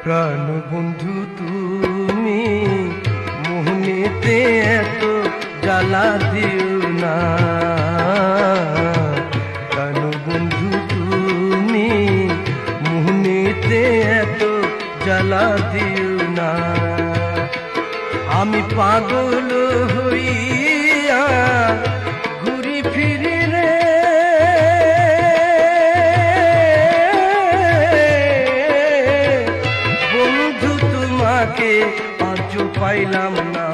প্রাণ বন্ধু তুমি মোহনেতে এত জ্বালা দিও না, প্রাণ বন্ধু তুমি মোহনেতে এত জ্বালা দিও না। আমি পাগল হইয়া ঘুরি ফিরি রে বন্ধু, তোমাকে আজও পাইলাম না।